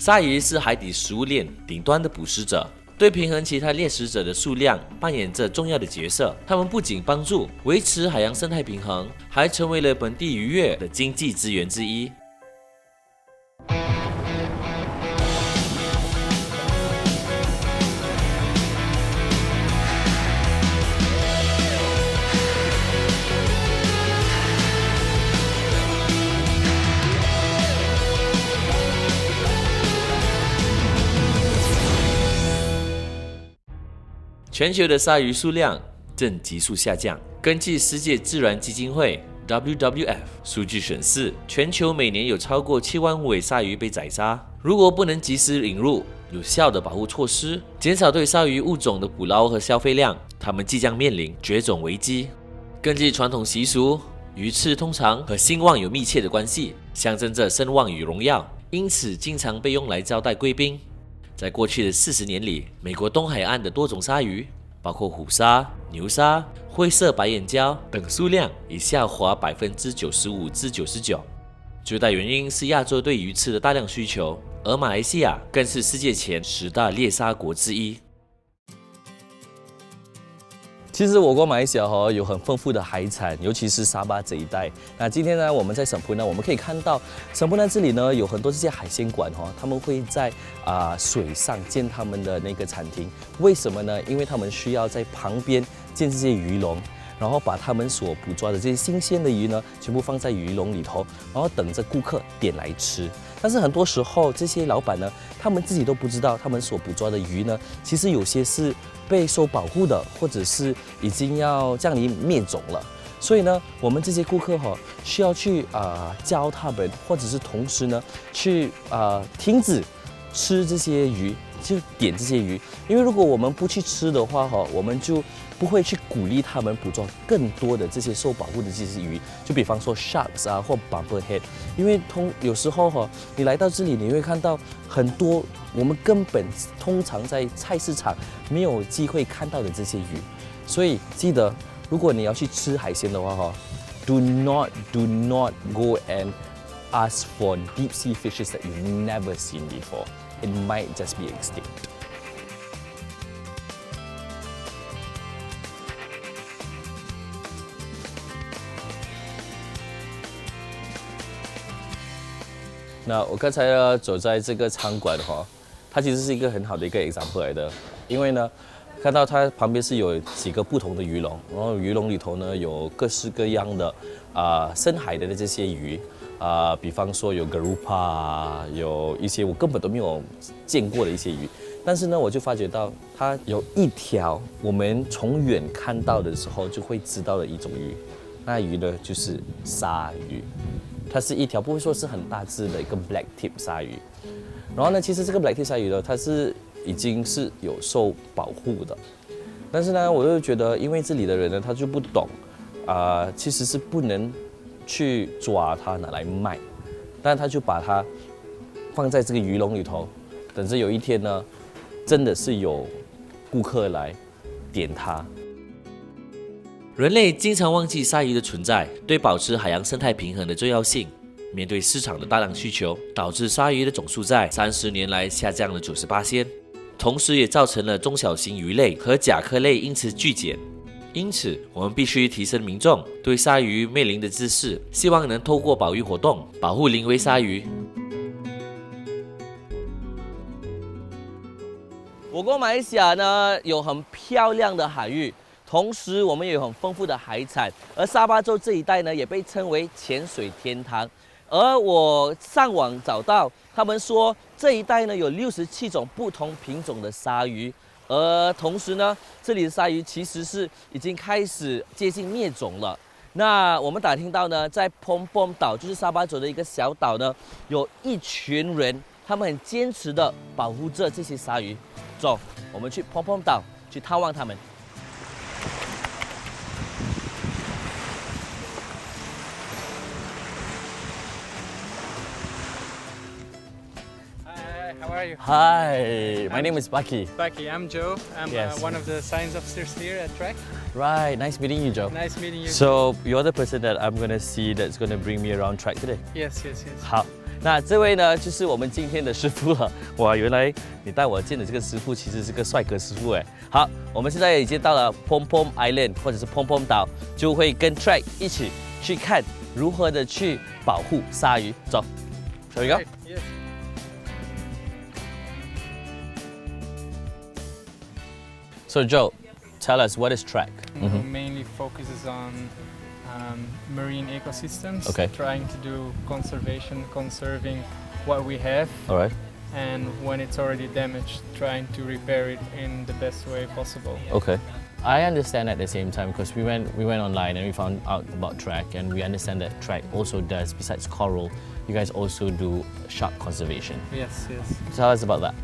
鲨鱼是海底食物链顶端的捕食者，对平衡其他猎食者的数量扮演着重要的角色。它们不仅帮助维持海洋生态平衡，还成为了本地渔业的经济资源之一。全球的鲨鱼数量正急速下降。根据世界自然基金会 WWF 数据显示，全球每年有超过7万尾鲨鱼被宰杀。如果不能及时引入有效的保护措施，减少对鲨鱼物种的捕捞和消费量，它们即将面临绝种危机。根据传统习俗，鱼翅通常和兴旺有密切的关系，象征着声望与荣耀，因此经常被用来招待贵宾。在过去的40年里，美国东海岸的多种鲨鱼，包括虎鲨、牛鲨、灰色白眼蛟等数量已下滑95%至99%。最大原因是亚洲对鱼翅的大量需求，而马来西亚更是世界前10大猎杀国之一。其实我国马来西亚有很丰富的海产，尤其是沙巴这一带。那今天呢，我们在省浦呢，我们可以看到省浦呢这里呢有很多这些海鲜馆他们会在水上建他们的那个餐厅。为什么呢？因为他们需要在旁边建这些鱼笼，然后把他们所捕捉的这些新鲜的鱼呢，全部放在鱼笼里头，然后等着顾客点来吃。但是很多时候，这些老板呢，他们自己都不知道，他们所捕捉的鱼呢，其实有些是被受保护的，或者是已经要降临灭种了。所以呢，我们这些顾客需要去教他们，或者是同时呢，去停止吃这些鱼，就点这些鱼。因为如果我们不去吃的话我们就不会去鼓励他们捕捉更多的这些受保护的这些鱼，就比方说 sharks 或 bumblehead。因为有时候你来到这里，你会看到很多我们根本通常在菜市场没有机会看到的这些鱼。所以记得，如果你要去吃海鲜的话do not go and ask for deep sea fishes that you've never seen before. It might just be extinct. 那我刚才呢走在这个餐馆它其实是一个很好的一个 example 来的，因为呢，看到它旁边是有几个不同的鱼笼，然后鱼笼里头呢有各式各样的深海的这些鱼比方说有 garupa 有一些我根本都没有见过的一些鱼，但是呢，我就发觉到它有一条我们从远看到的时候就会知道的一种鱼，那鱼呢就是鲨鱼。它是一条不会说是很大只的一个 black tip 鲨鱼，然后呢，其实这个 black tip 鲨鱼呢，它是已经是有受保护的，但是呢，我就觉得，因为这里的人呢，他就不懂，其实是不能去抓它拿来卖，但他就把它放在这个鱼笼里头，等着有一天呢，真的是有顾客来点它。人类经常忘记鲨鱼的存在对保持海洋生态平衡的重要性。面对市场的大量需求，导致鲨鱼的总数在30年来下降了90%，同时也造成了中小型鱼类和甲壳类因此剧减。因此，我们必须提升民众对鲨鱼面临的知识，希望能透过保育活动保护濒危鲨鱼。我国马来西亚呢有很漂亮的海域。同时，我们也有很丰富的海产，而沙巴州这一带呢，也被称为潜水天堂。而我上网找到，他们说这一带呢有67种不同品种的鲨鱼，而同时呢，这里的鲨鱼其实是已经开始接近灭种了。那我们打听到呢，在蓬蓬岛，就是沙巴州的一个小岛呢，有一群人，他们很坚持的保护着这些鲨鱼。走，我们去蓬蓬岛去探望他们。How are you? Hi, my name is Baki. Baki, I'm Joe. I'm Yes. One of the science officers here at Trek. Right, nice meeting you, Joe. Nice meeting you. So you're the person that I'm gonna see that's gonna bring me around track today. Yes. How? 那这位呢，就是我们今天的师傅了。哇，原来你带我见的这个师傅其实是个帅哥师傅哎。好，我们现在已经到了 Pom Pom Island 或者是 Pom Pom 岛，就会跟 Track 一起去看如何的去保护鲨鱼。走 ，Shall we go? Right, yes. So Joe, tell us what is Track? Mainly focuses on marine ecosystems, Okay. trying to do conservation, conserving what we have, All right. and when it's already damaged, trying to repair it in the best way possible. Okay. I understand at the same time because we went online and we found out about Track, and we understand that Track also does, besides coral, you guys also do shark conservation. Yes, yes. Tell us about that.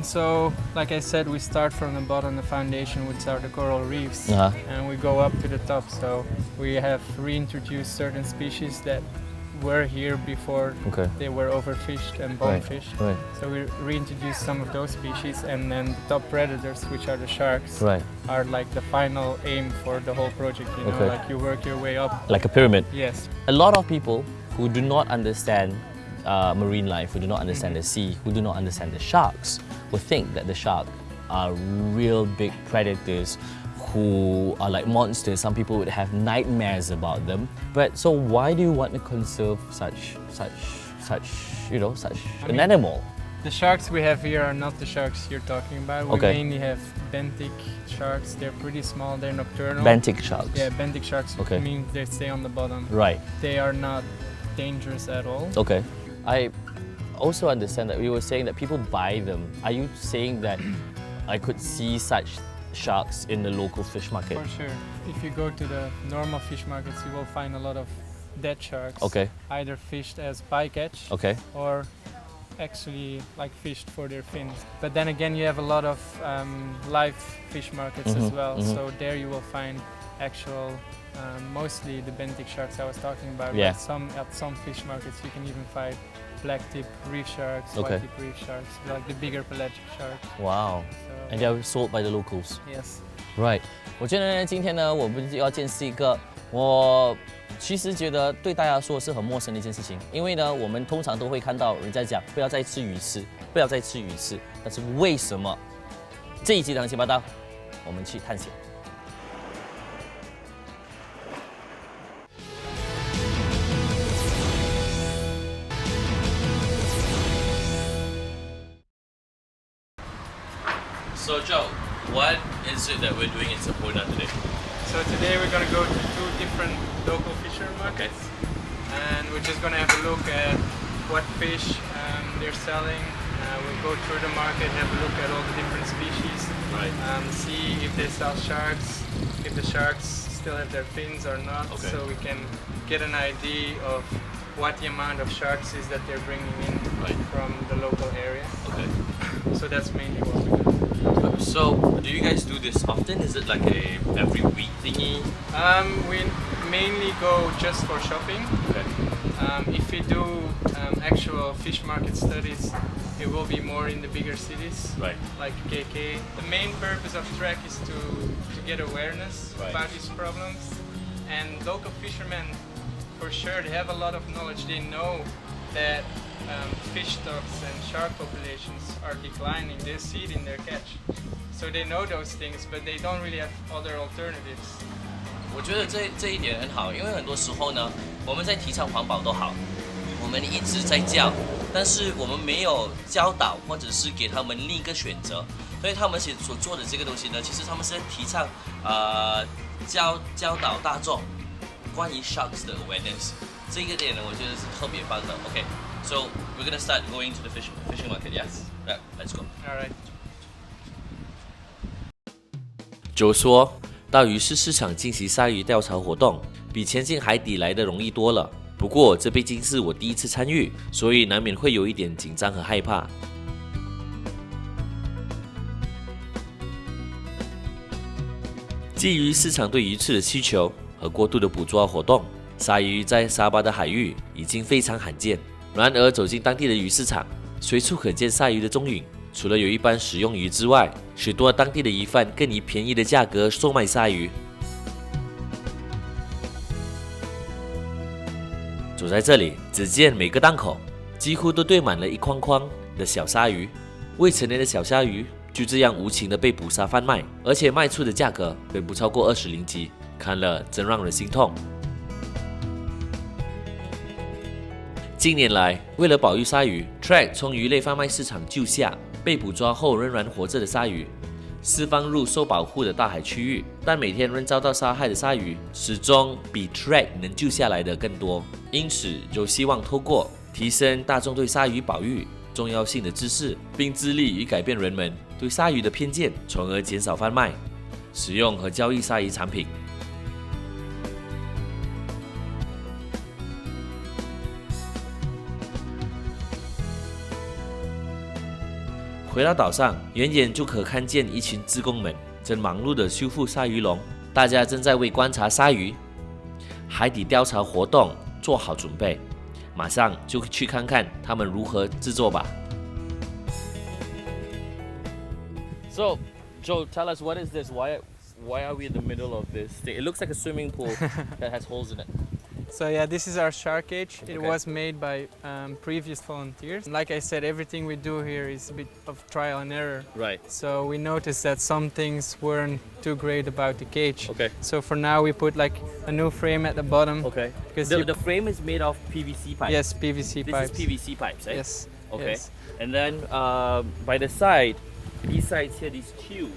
So, like I said, we start from the bottom, the foundation, which are the coral reefs, Uh-huh. and we go up to the top. So we have reintroduced certain species that were here before Okay. they were overfished and bomb-fished. Right. So we reintroduced some of those species, and then the top predators, which are the sharks, Right. are like the final aim for the whole project. You know, Okay. like you work your way up. Like a pyramid. Yes. A lot of people who do not understand marine life, who do not understand the sea, who do not understand the sharks, will think that the shark are real big predators who are like monsters. Some people would have nightmares about them. But so why do you want to conserve such an animal? The sharks we have here are not the sharks you're talking about. We Okay. mainly have benthic sharks. They're pretty small. They're nocturnal. Benthic sharks. Yeah, benthic sharks Okay. mean they stay on the bottom. Right. They are not dangerous at all. Okay. I also understand that you were saying that people buy them. Are you saying that I could see such sharks in the local fish market? For sure. If you go to the normal fish markets, you will find a lot of dead sharks. Okay. Either fished as bycatch Okay. or actually like fished for their fins. But then again, you have a lot of live fish markets as well. So there you will find actual, mostly the benthic sharks I was talking about. Yeah. But at some fish markets you can even find black tip reef sharks, Okay. white tip reef sharks, like the bigger pelagic sharks. Wow. So And they are sold by the locals. yes. Right. 我觉得呢，今天呢，我们就要见识一个我其实觉得对大家说是很陌生的一件事情，因为呢，我们通常都会看到人家讲不要再吃鱼翅，不要再吃鱼翅，但是为什么？这一集的行情报道，我们去探险。So Joe, what is it that we're doing in Semporna today? So today we're going to go to two different local fisher markets, and we're just going to have a look at what fish they're selling. We'll go through the market, have a look at all the different species, Right. See if they sell sharks, if the sharks still have their fins or not, Okay. so we can get an idea of what the amount of sharks is that they're bringing in Right. from the local area. Okay. So that's mainly what we're going to do. So do you guys do this often? Is it like a every week thingy? We mainly go just for shopping. Okay. If we do actual fish market studies, it will be more in the bigger cities, Right. like KK. The main purpose of Track is to get awareness Right. about these problems. And local fishermen, for sure, they have a lot of knowledge. They know that fish stocks and shark populations are declining. They see it in their catch. So they know those things, but they don't really have other alternatives. 我觉得这一点很好，因为很多时候呢，我们在提倡环保都好，我们一直在教，但是我们没有教导或者是给他们另一个选择，所以他们所做的这个东西呢，其实他们是在提倡教导大众关于 sharks 的 awareness， 这个点呢，我觉得是特别棒的。Okay, so we're gonna start going to the fishing market, yes? Yeah, let's go. All right. 就说到鱼市市场进行鲨鱼调查活动，比潜进海底来的容易多了。不过这毕竟是我第一次参与，所以难免会有一点紧张和害怕。基于市场对鱼翅的需求和过度的捕捉活动，鲨鱼在沙巴的海域已经非常罕见。然而走进当地的鱼市场，随处可见鲨鱼的踪影。除了有一般食用鱼之外，许多当地的鱼贩更以便宜的价格售卖鲨鱼。走在这里，只见每个档口几乎都堆满了一筐筐的小鲨鱼。未成年的小鲨鱼就这样无情地被捕杀贩卖，而且卖出的价格也不超过20零吉，看了真让人心痛。近年来，为了保育鲨鱼 ，Track 从鱼类贩卖市场救下被捕抓后仍然活着的鲨鱼，释放入受保护的大海区域，但每天仍遭到杀害的鲨鱼始终比 Track 能救下来的更多。因此，就希望透过提升大众对鲨鱼保育重要性的知识，并致力于改变人们对鲨鱼的偏见，从而减少贩卖、使用和交易鲨鱼产品。回到岛上，远远就可看见一群志工们正忙碌地修复鲨鱼笼，大家正在为观察鲨鱼海底调查活动做好准备。马上就去看看他们如何制作吧。So, Joe, tell us what is this? Why are we in the middle of this thing? It looks like a swimming pool that has holes in it. So yeah, this is our shark cage. It Okay. was made by previous volunteers. Like I said, everything we do here is a bit of trial and error. Right. So we noticed that some things weren't too great about the cage. Okay. So for now we put like a new frame at the bottom. Okay. Because The frame is made of PVC pipe. yes, PVC This pipes. is PVC pipes, eh? Yes. Okay. Yes. And then by the side, these sides here, these tubes.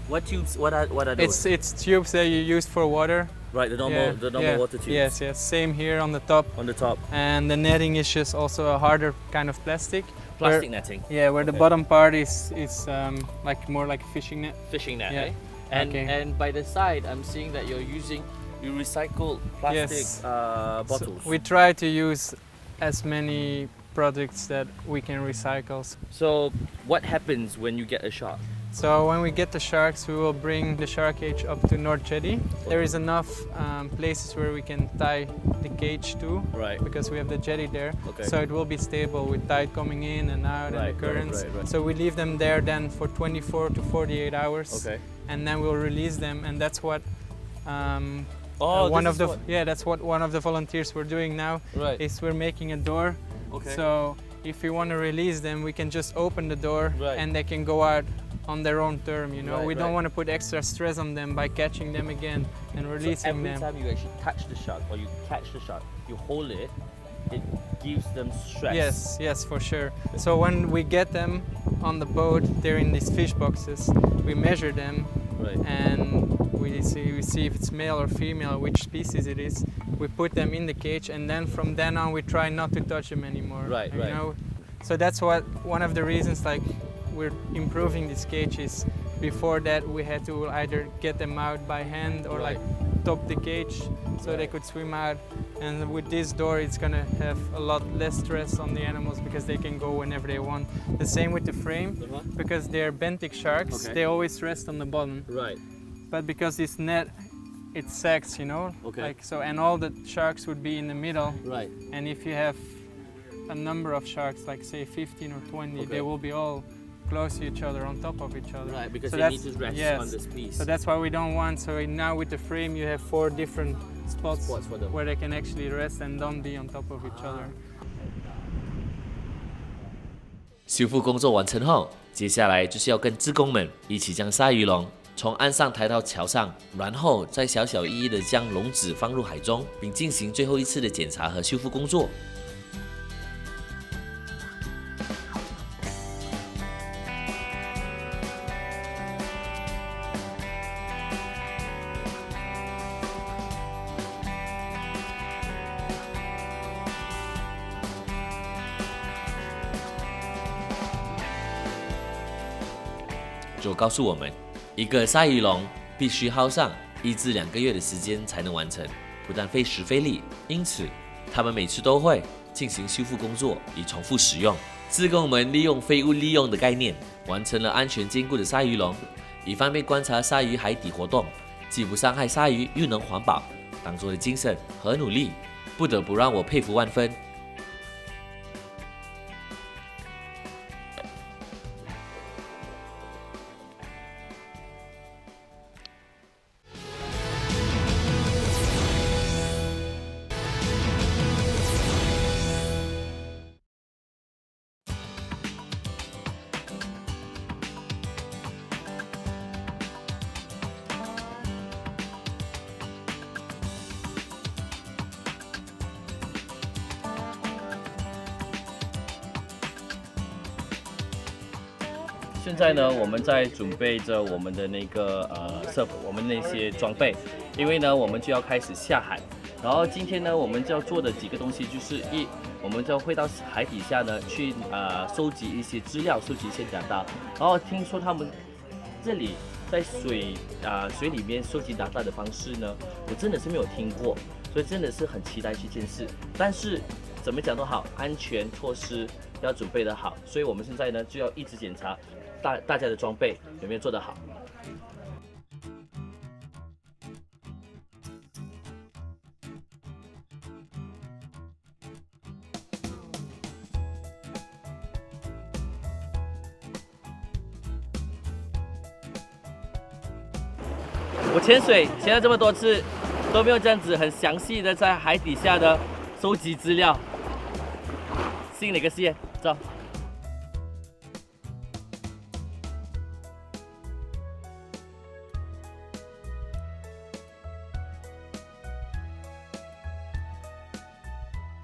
What tubes? What are those? It's tubes that you use for water. Right, the normal water tubes. Yes, yes. Same here on the top. On the top, And the netting is just also a harder kind of plastic. plastic Where, netting, yeah, where the Okay. bottom part is like more like a fishing net. fishing net, Yeah. eh? And Okay. and by the side, I'm seeing that you recycle plastic Yes. bottles. So we try to use as many products that we can recycle. So what happens when you get a shark? So when we get the sharks, we will bring the shark cage up to North Jetty. There is enough places where we can tie the cage to, Right. because we have the jetty there. Okay. So it will be stable with tide coming in and out Right, and the currents. right. So we leave them there then for 24 to 48 hours. Okay. And then we'll release them, and that's what Oh, that's what one of the volunteers were doing now. Right. Is we're making a door. Okay. So if we want to release them, we can just open the door Right. and they can go out on their own term. You know, Right, we don't right. want to put extra stress on them by catching them again and So releasing every them. time you actually touch the shark or you catch the shark, you hold it, it gives them stress. Yes, yes, for sure. So when we get them on the boat, they're in these fish boxes. We measure them Right. and we see if it's male or female, which species it is. We put them in the cage, and then from then on we try not to touch them anymore. Right, you right. know? So that's what one of the reasons like we're improving this cage is. Before that we had to either get them out by hand or Right. like top the cage so they Right. could swim out. And with this door it's gonna have a lot less stress on the animals because they can go whenever they want. The same with the frame, Uh-huh. because they're benthic sharks, Okay. they always rest on the bottom. Right. But because this net, it sags, you know. Okay. Like so, and all the sharks would be in the middle. Right. And if you have a number of sharks, like say 15 or 20, Okay. they will be all close to each other, on top of each other. Right. Because So they need that's- to rest yes. on this piece. So that's why we don't want. So now with the frame, you have 4 different spots Spots for them. where they can actually rest and don't be on top of each other. 修复工作完成后，接下来就是要跟志工们一起将鲨鱼笼从岸上抬到桥上，然后再小小翼翼地将笼子放入海中，并进行最后一次的检查和修复工作。就告诉我们，一个鲨鱼笼必须耗上1至2个月的时间才能完成，不但费时费力，因此他们每次都会进行修复工作以重复使用。志工们利用废物利用的概念，完成了安全坚固的鲨鱼笼，以方便观察鲨鱼海底活动，既不伤害鲨鱼又能环保，当做的精神和努力，不得不让我佩服万分。现在呢，我们在准备着我们的那个我们那些装备，因为呢，我们就要开始下海。然后今天呢，我们就要做的几个东西就是我们就会到海底下呢去收集一些资料，收集一些data。然后听说他们这里在水里面收集data的方式呢，我真的是没有听过，所以真的是很期待去见识。但是怎么讲都好，安全措施要准备得好，所以我们现在呢就要一直检查大家的装备有没有做得好。我潜水潜了这么多次，都没有这样子很详细的在海底下的收集资料。新的一个试验，走。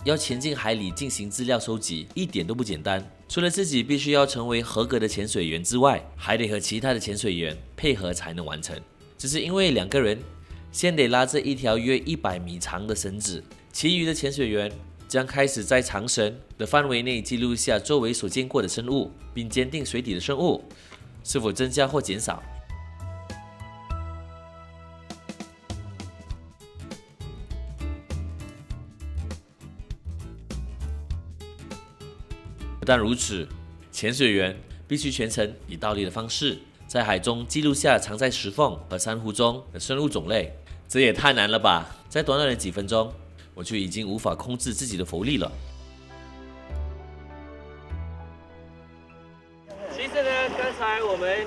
要前进海里进行资料收集，一点都不简单。除了自己必须要成为合格的潜水员之外，还得和其他的潜水员配合才能完成。只是因为2个人先得拉着一条约100米长的绳子，其余的潜水员将开始在长绳的范围内记录下周围所见过的生物，并鉴定水底的生物是否增加或减少。不但如此，潜水员必须全程以倒立的方式，在海中记录下藏在石缝和珊瑚中的生物种类。这也太难了吧！在短短的几分钟，我就已经无法控制自己的浮力了。其实呢，刚才我们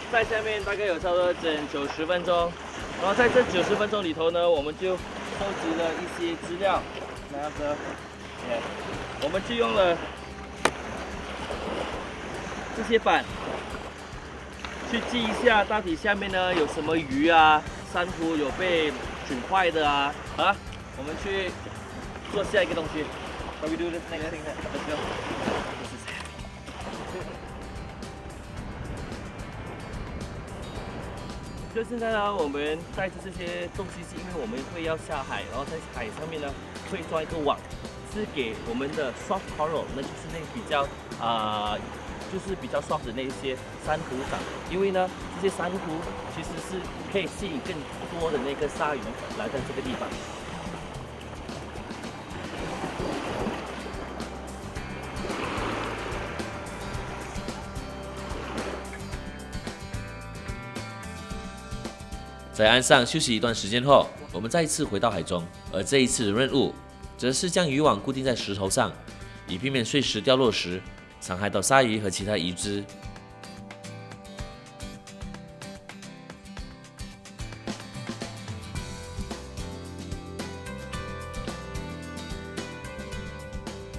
在下面大概有差不多整90分钟，然后在这90分钟里头呢，我们就收集了一些资料。拿着，我们就用了这些板去记一下到底下面呢有什么鱼啊，珊瑚有被菌坏的啊。好了，我们去做下一个东西。Shall we do this next thing? Let's go. 就现在呢，我们带着这些东西，是因为我们会要下海，然后在海上面呢会抓一个网，是给我们的 soft coral， 那就是那比较就是比较 soft 的那一些珊瑚藻，因为呢这些珊瑚其实是可以吸引更多的那个鲨鱼来到这个地方。在岸上休息一段时间后，我们再一次回到海中，而这一次的任务则是将渔网固定在石头上，以避免碎石掉落时伤害到鲨鱼和其他鱼只。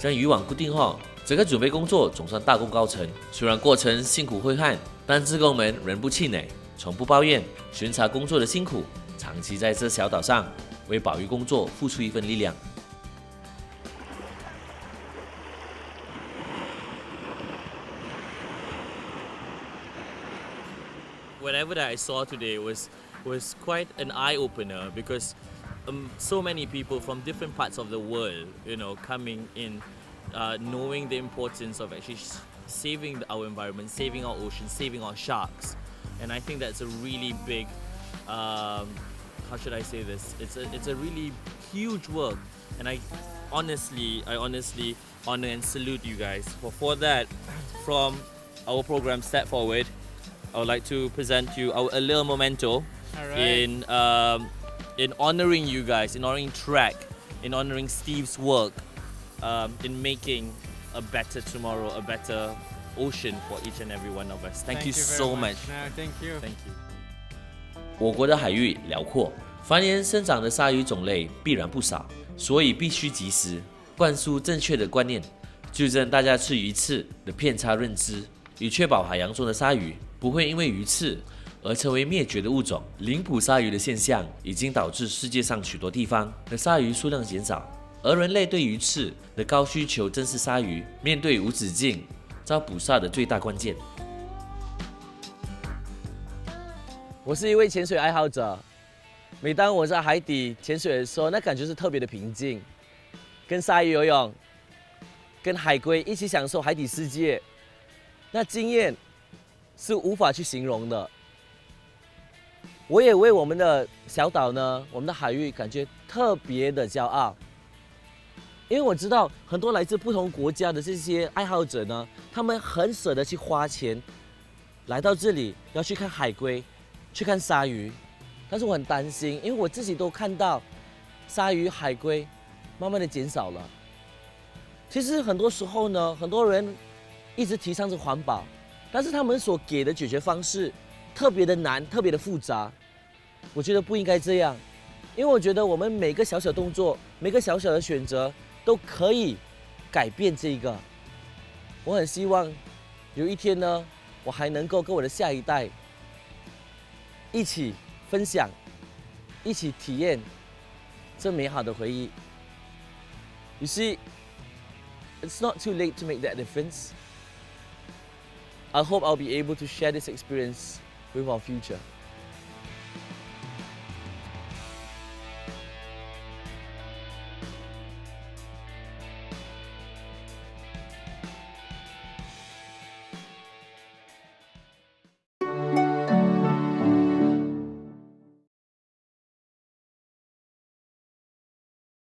将渔网固定后，整个准备工作总算大功告成。虽然过程辛苦挥汗，但志工们仍不气馁，从不抱怨巡查工作的辛苦，长期在这小岛上为保育工作付出一份力量。Whatever that I saw today was quite an eye opener because so many people from different parts of the world, coming in, knowing the importance of actually saving our environment, saving our ocean, saving our sharks, and I think that's a really big, how should I say this? It's a really huge work, and I honestly honor and salute you guys for that. From our program Step Forward, I would like to present you a little memento in honoring you guys, in honoring Trek, in honoring Steve's work, in making a better tomorrow, a better ocean for each and every one of us. Thank you so much. No, thank you. Thank you. 我国的海域辽阔，繁衍生长的鲨鱼种类必然不少，所以必须及时灌输正确的观念，纠正大家吃鱼刺的偏差认知，以确保海洋中的鲨鱼不会因为鱼刺而成为灭绝的物种。零捕鲨鱼的现象已经导致世界上许多地方的鲨鱼数量减少，而人类对鱼刺的高需求正是鲨鱼面对无止境遭捕杀的最大关键。我是一位潜水爱好者，每当我在海底潜水的时候，那感觉是特别的平静。跟鲨鱼游泳，跟海龟一起享受海底世界，那经验是无法去形容的。我也为我们的小岛呢，我们的海域感觉特别的骄傲，因为我知道很多来自不同国家的这些爱好者呢，他们很舍得去花钱来到这里，要去看海龟，去看鲨鱼。但是我很担心，因为我自己都看到鲨鱼、海龟慢慢的减少了。其实很多时候呢，很多人一直提倡着环保，但是他们所给的解决方式特别的难，特别的复杂。我觉得不应该这样，因为我觉得我们每个小小动作，每个小小的选择都可以改变这个。我很希望有一天呢，我还能够跟我的下一代一起分享，一起体验这美好的回忆。You see, it's not too late to make that difference. I hope I'll be able to share this experience with our future.